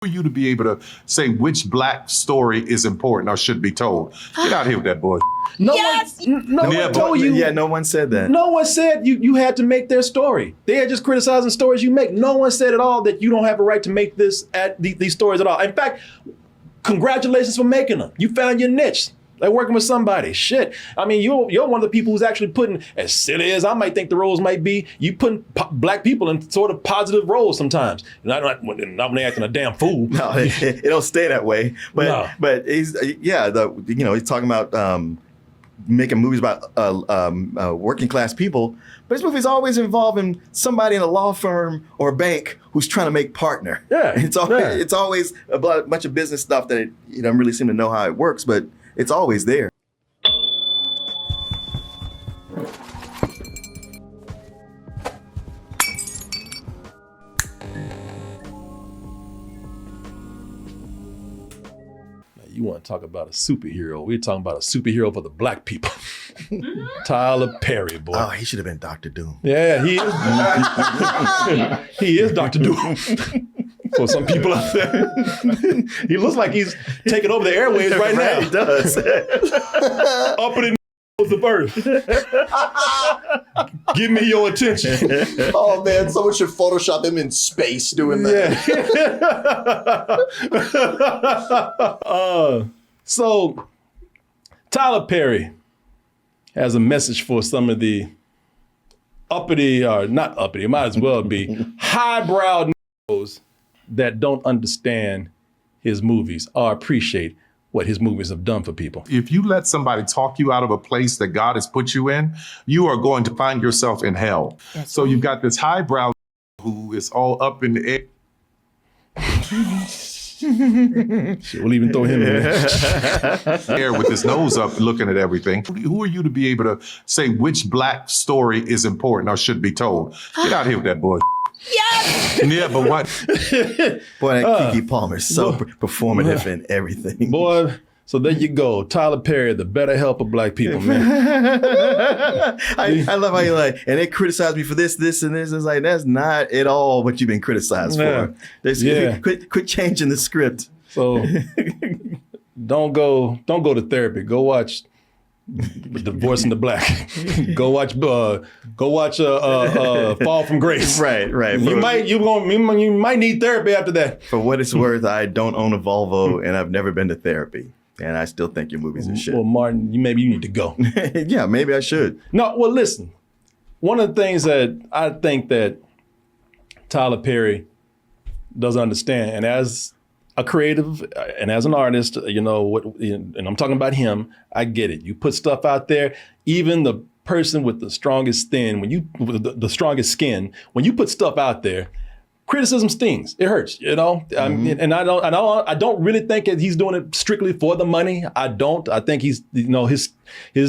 For you to be able to say which black story is important or should be told. Get out of here with that bullshit. No Yes! one told you. Yeah, no one said that. No one said you had to make their story. They are just criticizing stories you make. No one said at all that you don't have a right to make these stories at all. In fact, congratulations for making them. You found your niche. Like working with somebody. Shit. I mean, you're one of the people who's actually putting, as silly as I might think the roles might be, you putting black people in sort of positive roles sometimes. Not when they're acting a damn fool. No, it don't stay that way. But No. but he's he's talking about making movies about working class people. But his movie's always involving somebody in a law firm or a bank who's trying to make partner. Yeah, It's always a bunch of business stuff that you don't really seem to know how it works, but it's always there. You want to talk about a superhero. We're talking about a superhero for the black people. Tyler Perry, boy. Oh, he should have been Dr. Doom. Yeah, he is. He is Dr. Doom. For some people out there. He looks like he's taking over the airwaves right now. He does. Up in the of earth. Give me your attention. Oh man, someone should Photoshop him in space doing that. Yeah. So Tyler Perry has a message for some of the uppity, or not uppity, it might as well be highbrow that don't understand his movies or appreciate what his movies have done for people. If you let somebody talk you out of a place that God has put you in, you are going to find yourself in hell. So you've got this highbrow who is all up in the air. Shit, we'll even throw him in there. With his nose up looking at everything. Who are you to be able to say which black story is important or should be told? Get out of here with that bullshit. Yes! Yeah, but what? Boy, that Keke Palmer is so performative in everything. Boy, so there you go. Tyler Perry, the better help of black people, man. I love how you're like, and they criticize me for this, and this. It's like, that's not at all what you've been criticized for. Quit changing the script. So don't go to therapy. Go watch The Voice in the Black. Go watch Fall from Grace. Right. You might need therapy after that. For what it's worth, I don't own a Volvo and I've never been to therapy. And I still think your movies are shit. Well, Martin, maybe you need to go. Yeah, maybe I should. No, well, listen. One of the things that I think that Tyler Perry doesn't understand, and as a creative and as an artist, and I'm talking about him, I get it. You put stuff out there, even the person with the strongest skin, the strongest skin, when you put stuff out there, criticism stings. It hurts, Mm-hmm. And I don't really think that he's doing it strictly for the money. I don't. I think he's, his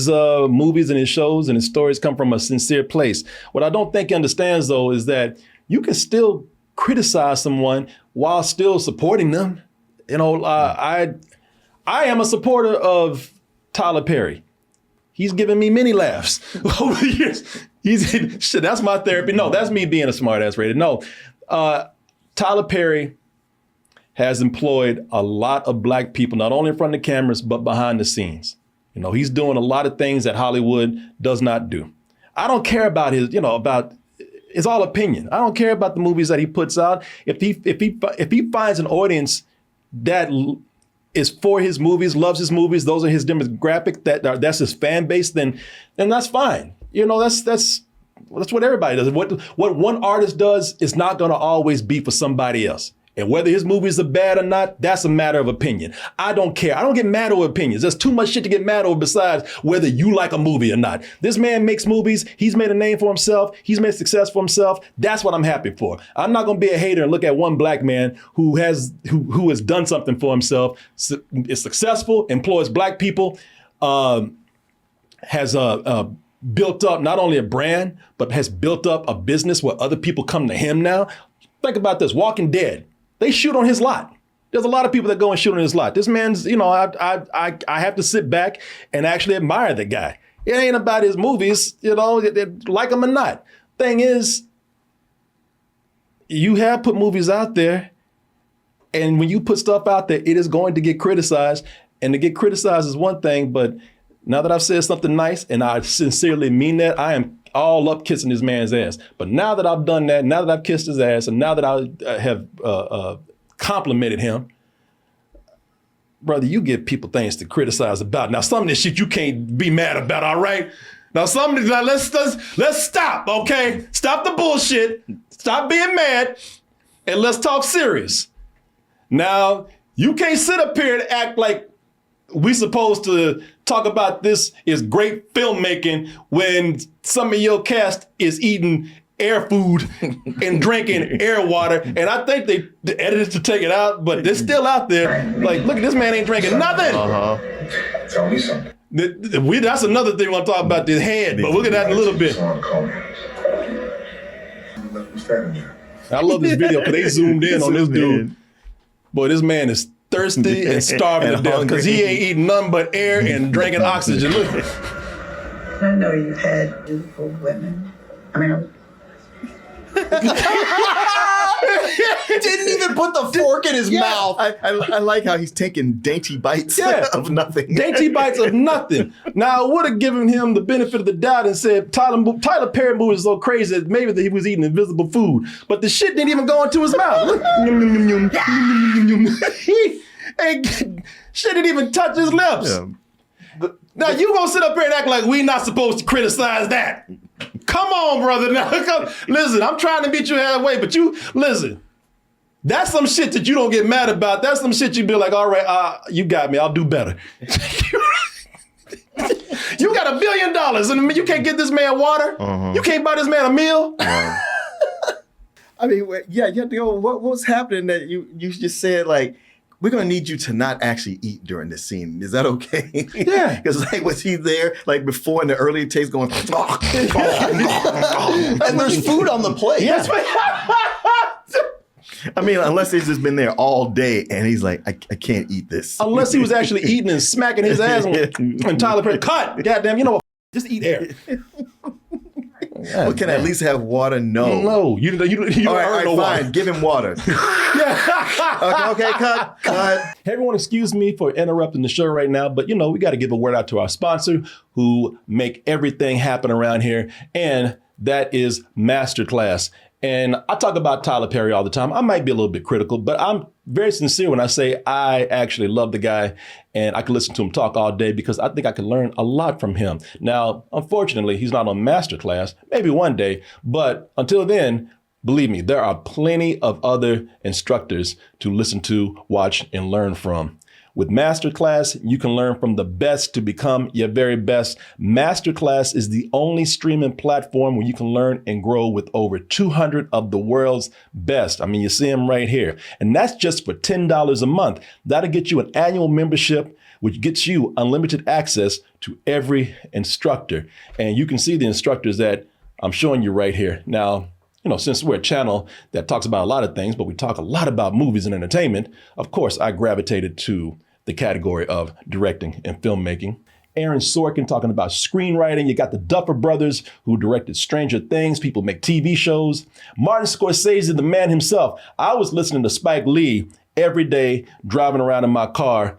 movies and his shows and his stories come from a sincere place. What I don't think he understands, though, is that you can still criticize someone while still supporting them. I am a supporter of Tyler Perry. He's given me many laughs over the years. Shit, that's my therapy. No, that's me being a smart ass rated. No, Tyler Perry has employed a lot of black people, not only in front of the cameras, but behind the scenes. He's doing a lot of things that Hollywood does not do. I don't care about it's all opinion. I don't care about the movies that he puts out. If he finds an audience that is for his movies, loves his movies, those are his demographic, that's his fan base, then that's fine. That's what everybody does. What one artist does is not going to always be for somebody else. And whether his movies are bad or not, that's a matter of opinion. I don't care. I don't get mad over opinions. There's too much shit to get mad over besides whether you like a movie or not. This man makes movies. He's made a name for himself. He's made success for himself. That's what I'm happy for. I'm not going to be a hater and look at one black man who has done something for himself, is successful, employs black people, has built up not only a brand, but has built up a business where other people come to him now. Think about this, Walking Dead. They shoot on his lot. There's a lot of people that go and shoot on his lot. This man's, I have to sit back and actually admire the guy. It ain't about his movies, like them or not. Thing is, you have put movies out there And when you put stuff out there, it is going to get criticized. And to get criticized is one thing, but now that I've said something nice and I sincerely mean that, I am all up kissing this man's ass. But now that I've done that, now that I've kissed his ass, and now that I have complimented him, brother, you give people things to criticize about. Now, some of this shit you can't be mad about, all right? Now, let's stop, okay? Stop the bullshit. Stop being mad, and let's talk serious. Now, you can't sit up here and act like we supposed to talk about this is great filmmaking when some of your cast is eating air food and drinking air water. And I think they edited to take it out, but they're still out there. Like, look, this man ain't drinking nothing. Tell me something. That's another thing we want to talk about, this head, but we'll get that in a little bit. I love this video because they zoomed in on this dude. Boy, this man is thirsty and starving to death because he ain't eating nothing but air and drinking oxygen. Look. I know you've had beautiful women. I mean, Didn't even put the fork in his mouth. I like how he's taking dainty bites of nothing. Dainty bites of nothing. Now, I would have given him the benefit of the doubt and said Tyler Perry movie is so crazy that maybe that he was eating invisible food. But the shit didn't even go into his mouth. Look. Shit didn't even touch his lips. Yeah. Now, you gonna sit up here and act like we not supposed to criticize that. Come on, brother. Now, listen, I'm trying to meet you halfway, but listen. That's some shit that you don't get mad about. That's some shit you be like, all right, you got me. I'll do better. You got $1 billion and you can't get this man water. You can't buy this man a meal. I mean, yeah, you have to go, what was happening that you just said, like, we're going to need you to not actually eat during this scene. Is that okay? Yeah. Because, like, was he there, like, before in the earlier takes going, And there's food on the plate. Yeah. I mean, unless he's just been there all day and he's like, I can't eat this. Unless he was actually eating and smacking his ass and Tyler Perry, cut. Goddamn, you know what? Just eat air. Well, can I at least have water? No. No, you don't All right, earn no fine. water. Give him water. Okay, cut. Hey, everyone, excuse me for interrupting the show right now, but we got to give a word out to our sponsor who make everything happen around here, and that is Masterclass. And I talk about Tyler Perry all the time. I might be a little bit critical, but I'm very sincere when I say I actually love the guy and I can listen to him talk all day because I think I can learn a lot from him. Now, unfortunately, he's not on Masterclass, maybe one day, but until then, believe me, there are plenty of other instructors to listen to, watch, and learn from. With Masterclass, you can learn from the best to become your very best. Masterclass is the only streaming platform where you can learn and grow with over 200 of the world's best. I mean, you see them right here. And that's just for $10 a month. That'll get you an annual membership, which gets you unlimited access to every instructor. And you can see the instructors that I'm showing you right here. Now, since we're a channel that talks about a lot of things, but we talk a lot about movies and entertainment, of course, I gravitated to the category of directing and filmmaking. Aaron Sorkin talking about screenwriting. You got the Duffer Brothers who directed Stranger Things. People make TV shows. Martin Scorsese, the man himself. I was listening to Spike Lee every day driving around in my car.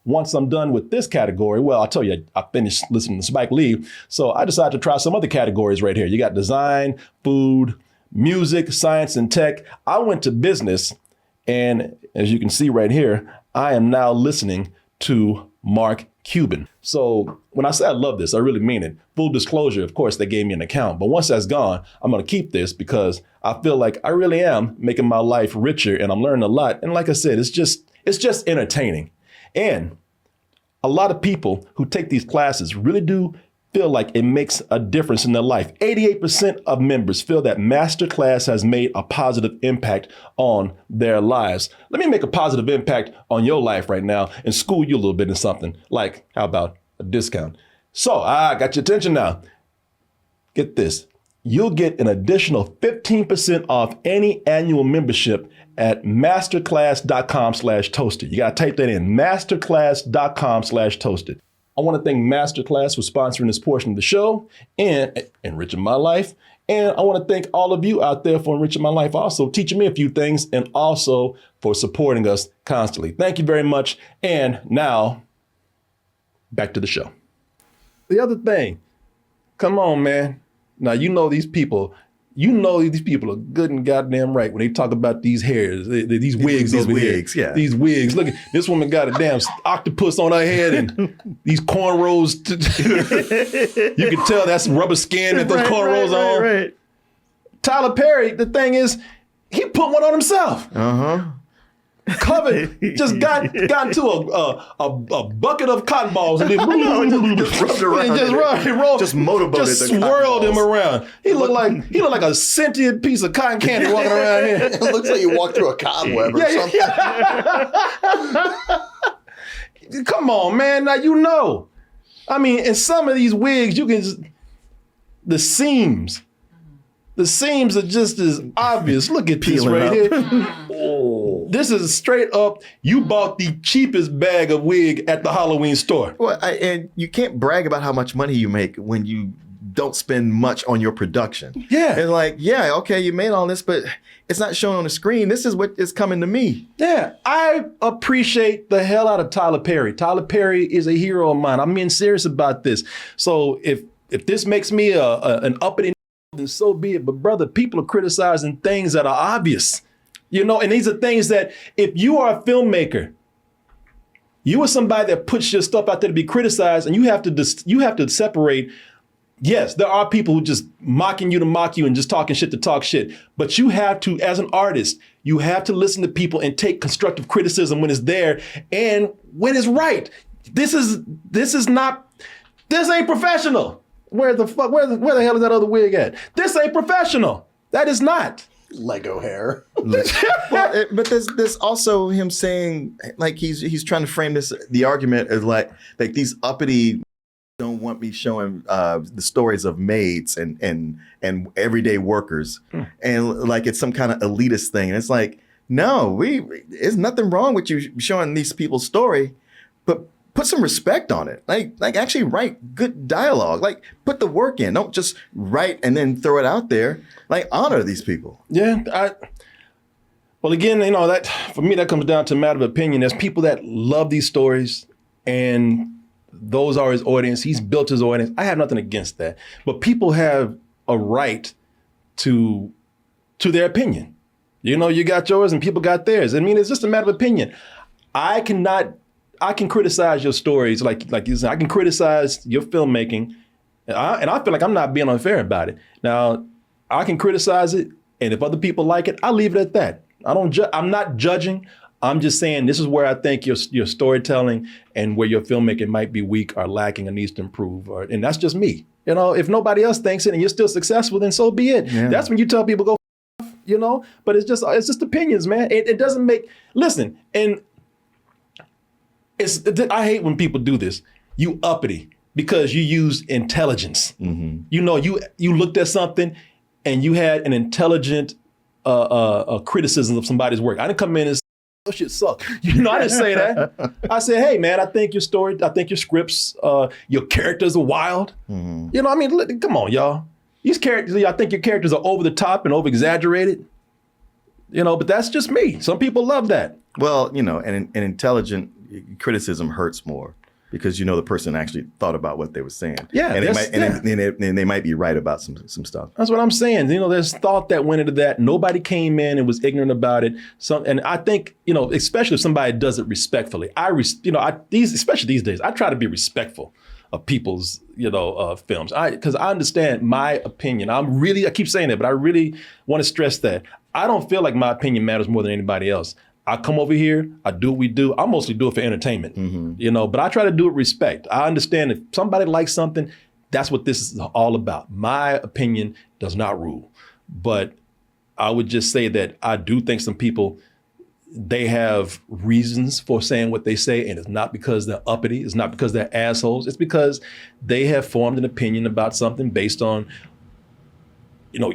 Once I'm done with this category, well, I'll tell you, I finished listening to Spike Lee. So I decided to try some other categories right here. You got design, food, music, science, and tech. I went to business, and as you can see right here, I am now listening to Mark Cuban. So when I say I love this, I really mean it. Full disclosure, of course, they gave me an account, but once that's gone, I'm going to keep this because I feel like I really am making my life richer and I'm learning a lot. And like I said, it's just entertaining. And a lot of people who take these classes really do feel like it makes a difference in their life. 88% of members feel that Masterclass has made a positive impact on their lives. Let me make a positive impact on your life right now and school you a little bit in something. Like, how about a discount? So I got your attention now. Get this. You'll get an additional 15% off any annual membership at masterclass.com/toasted. You got to type that in, masterclass.com/toasted. I want to thank Masterclass for sponsoring this portion of the show and enriching my life. And I want to thank all of you out there for enriching my life, also teaching me a few things, and also for supporting us constantly. Thank you very much. And now, back to the show. The other thing, come on, man. Now, you know these people are good and goddamn right when they talk about these hairs, these wigs. These wigs, yeah. These wigs. Look, this woman got a damn octopus on her head and these cornrows. You can tell that's rubber skin with those cornrows on. Right. Tyler Perry, the thing is, he put one on himself. Uh-huh. Covered, just got into a bucket of cotton balls and then just rubbed around. And rolled, just motorboated just the cotton swirled him balls. around. He looked like a sentient piece of cotton candy walking around here. It looks like you walked through a cobweb or something. Come on, man. Now you know. I mean, in some of these wigs, you can the seams are just as obvious. Look at this Peeling right up. here. Oh, this is straight up. You bought the cheapest bag of wig at the Halloween store. Well, and you can't brag about how much money you make when you don't spend much on your production. Yeah. And like, yeah, okay, you made all this, but it's not shown on the screen. This is what is coming to me. Yeah, I appreciate the hell out of Tyler Perry. Tyler Perry is a hero of mine. I'm being serious about this. So if this makes me an uppity, then so be it. But brother, people are criticizing things that are obvious, and these are things that if you are a filmmaker, you are somebody that puts your stuff out there to be criticized, and you have to separate. Yes, there are people who just mocking you to mock you and just talking shit to talk shit. This you have to, as an artist, you have to listen to people and take constructive criticism when it's there and when it's right. This ain't professional. Where the hell is that other wig at? This ain't professional. That is not. Lego hair. Well, but there's also him saying, like, he's trying to frame the argument as like these uppity don't want me showing the stories of maids and everyday workers, and like it's some kind of elitist thing. And it's like, no, there's nothing wrong with you showing these people's story, but put some respect on it. Like actually write good dialogue. Like put the work in. Don't just write and then throw it out there. Like honor these people. Yeah. Well, again, that for me, that comes down to a matter of opinion. There's people that love these stories, and those are his audience. He's built his audience. I have nothing against that. But people have a right to their opinion. You got yours and people got theirs. I mean, it's just a matter of opinion. I can criticize your stories like you said. I can criticize your filmmaking, and I feel like I'm not being unfair about it. Now, I can criticize it, and if other people like it, I'll leave it at that. I'm not judging. I'm just saying this is where I think your storytelling and where your filmmaking might be weak or lacking or needs to improve. And that's just me. If nobody else thinks it and you're still successful, then so be it. Yeah. That's when you tell people go, but it's just opinions, man. It doesn't make, listen, and I hate when people do this. You uppity because you use intelligence. Mm-hmm. You looked at something and you had an intelligent criticism of somebody's work. I didn't come in and oh, shit suck. I didn't say that. I said, hey, man, I think your story, I think your scripts, your characters are wild. Mm-hmm. Come on, y'all. These characters, I think your characters are over the top and over exaggerated. But that's just me. Some people love that. Well, an intelligent criticism hurts more because the person actually thought about what they were saying. Yeah, and they might be right about some stuff. That's what I'm saying. There's thought that went into that. Nobody came in and was ignorant about it. And I think, especially if somebody does it respectfully. Especially these days, I try to be respectful of people's, films. Because I understand my opinion. I keep saying that, but I really want to stress that. I don't feel like my opinion matters more than anybody else. I come over here, I do what we do. I mostly do it for entertainment, but I try to do it with respect. I understand if somebody likes something, that's what this is all about. My opinion does not rule. But I would just say that I do think some people, they have reasons for saying what they say, and it's not because they're uppity. It's not because they're assholes. It's because they have formed an opinion about something based on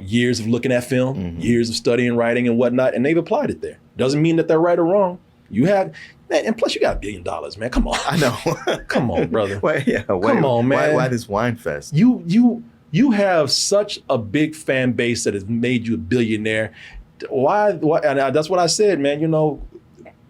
years of looking at film, years of studying, writing and whatnot, and they've applied it there. Doesn't mean that they're right or wrong. You have, man, and plus you got $1 billion, man. Come on. I know. Come on, brother. Come on, man. Why this wine fest? You You have such a big fan base that has made you a billionaire. Why? And that's what I said, man. You know,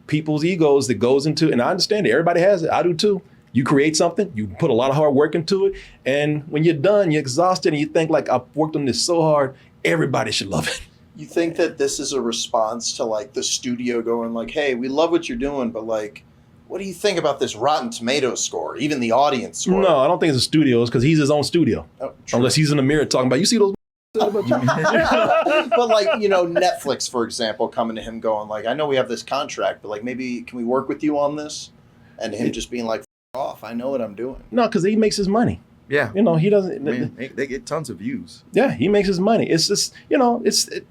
people's egos that goes into, and I understand it. Everybody has it. I do too. You create something, you put a lot of hard work into it, and when you're done, you're exhausted, and you think like, I've worked on this so hard, everybody should love it. You think that this is a response to like the studio going like, hey, we love what you're doing, but like, what do you think about this Rotten Tomatoes score, even the audience score? No, I don't think it's a studio. It's because he's his own studio. Oh, true. Unless he's in the mirror talking about, you see those about you? But like, you know, Netflix, for example, coming to him going like, I know we have this contract, but like, maybe can we work with you on this? And him just being like, F off, I know what I'm doing. No, because he makes his money. Yeah. You know, he doesn't. I mean, they get tons of views. Yeah, he makes his money. It's just, you know,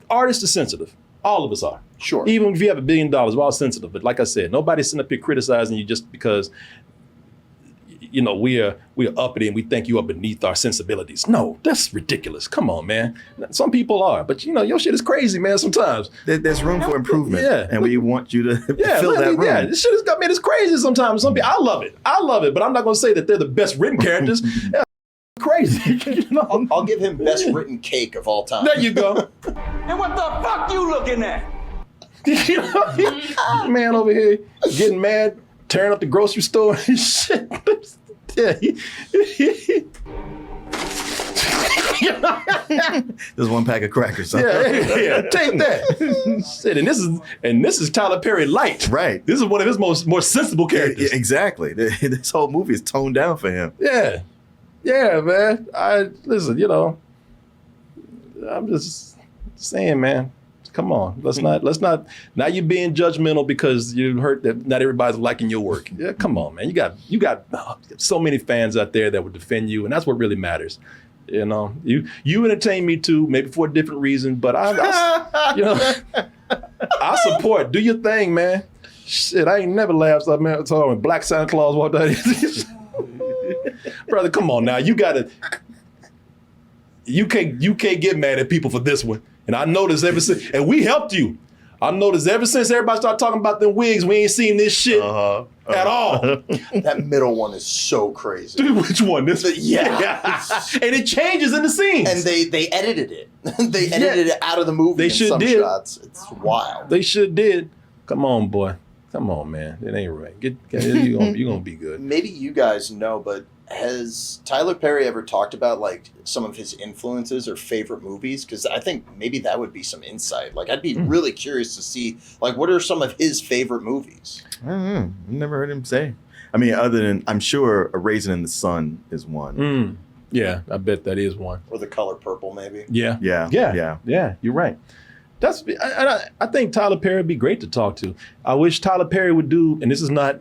artists are sensitive. All of us are. Sure. Even if you have $1 billion, we're all sensitive. But like I said, nobody's sitting up here criticizing you just because, you know, we're uppity and we think you are beneath our sensibilities. No, that's ridiculous. Come on, man. Some people are, but you know, your shit is crazy, man. Sometimes There's room for improvement, Yeah. and we want you to fill that room. Yeah, this shit is got me. It's crazy sometimes. Some people, I love it, but I'm not going to say that they're the best written characters. Yeah, crazy. You know? I'll give him best written cake of all time. There you go. And what the fuck you looking at? You know, man over here getting mad, tearing up the grocery store and shit. Yeah. There's one pack of crackers. Huh? Yeah, take that. Shit, and this is Tyler Perry light. Right. This is one of his more sensible characters. Yeah, exactly. This whole movie is toned down for him. Yeah. Yeah, man. Listen, you know, I'm just saying, man. Come on, let's not. Now you're being judgmental because you heard that not everybody's liking your work. Yeah, come on, man. You got so many fans out there that would defend you, and that's what really matters. You know, you entertain me too, maybe for a different reason, but I you know, I support. Do your thing, man. Shit, I ain't never laughed so man when Black Santa Claus walked out. Brother, come on now. You can't get mad at people for this one. And I noticed ever since, and we helped you. I noticed ever since everybody started talking about them wigs, we ain't seen this shit at all. That middle one is so crazy. Dude, which one? This? Yeah. And it changes in the scenes. And they edited it. They edited it out of the movie. They in sure some did. shots. It's wild. They sure did. Come on, boy. Come on, man. It ain't right. You're gonna be good. Maybe you guys know, but has Tyler Perry ever talked about like some of his influences or favorite movies? Because I think maybe that would be some insight. Like I'd be really curious to see like what are some of his favorite movies. I don't know. I've never heard him say. I mean, other than I'm sure A Raisin in the Sun is one. Yeah, I bet that is one. Or The Color Purple, maybe. Yeah. You're right. I think Tyler Perry would be great to talk to. I wish Tyler Perry would do, and this is not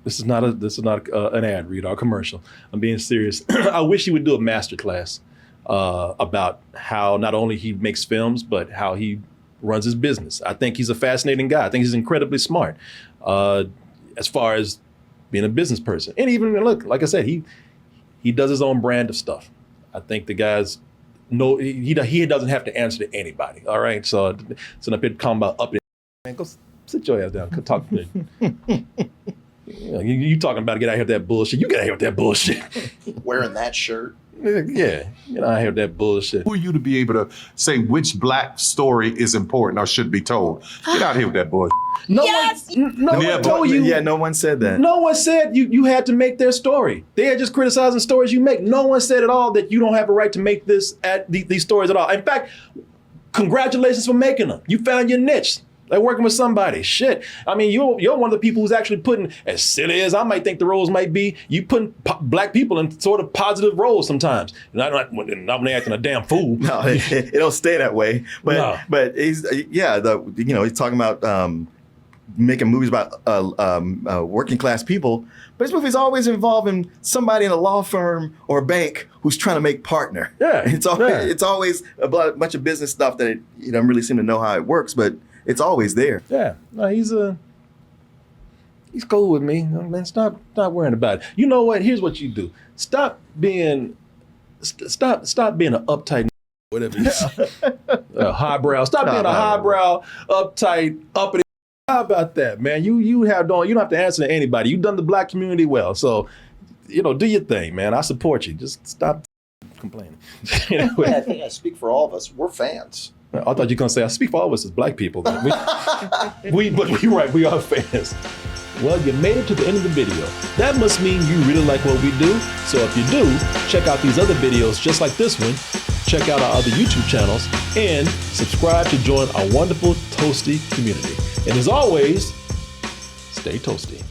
an ad read or a commercial. I'm being serious. I wish he would do a masterclass about how not only he makes films, but how he runs his business. I think he's a fascinating guy. I think he's incredibly smart as far as being a business person. And even look, like I said, he does his own brand of stuff. I think the guy's he doesn't have to answer to anybody. All right, so up here talking about up, man, go sit your ass down. Go talk to me. You talking about get out here with that bullshit. You get out here with that bullshit. Wearing that shirt. Yeah, get out here with that bullshit. Who are you to be able to say which black story is important or should be told? Get out here with that bullshit. No one told you. Yeah, no one said that. No one said you had to make their story. They are just criticizing stories you make. No one said at all that you don't have a right to make these stories at all. In fact, congratulations for making them. You found your niche. Like working with somebody. Shit. I mean, you're one of the people who's actually putting, as silly as I might think the roles might be, you putting black people in sort of positive roles sometimes. Not when they acting a damn fool. No, it don't stay that way. But he's he's talking about making movies about working class people. But his movies always involving somebody in a law firm or a bank who's trying to make partner. Yeah. It's always a bunch of business stuff that you don't really seem to know how it works, but it's always there. Yeah, no, he's cool with me. Man, stop worrying about it. You know what? Here's what you do. Stop being an uptight, whatever you say. Highbrow. Stop being a highbrow, uptight, uppity. How about that, man? You don't have to answer to anybody. You've done the black community well, so do your thing, man. I support you. Just stop complaining. Yeah, Anyway, I think I speak for all of us. We're fans. I thought you were gonna say I speak for all of us as black people. But we're right. We are fans. Well, you made it to the end of the video. That must mean you really like what we do. So if you do, check out these other videos just like this one. Check out our other YouTube channels and subscribe to join our wonderful Toasty community. And as always, stay toasty.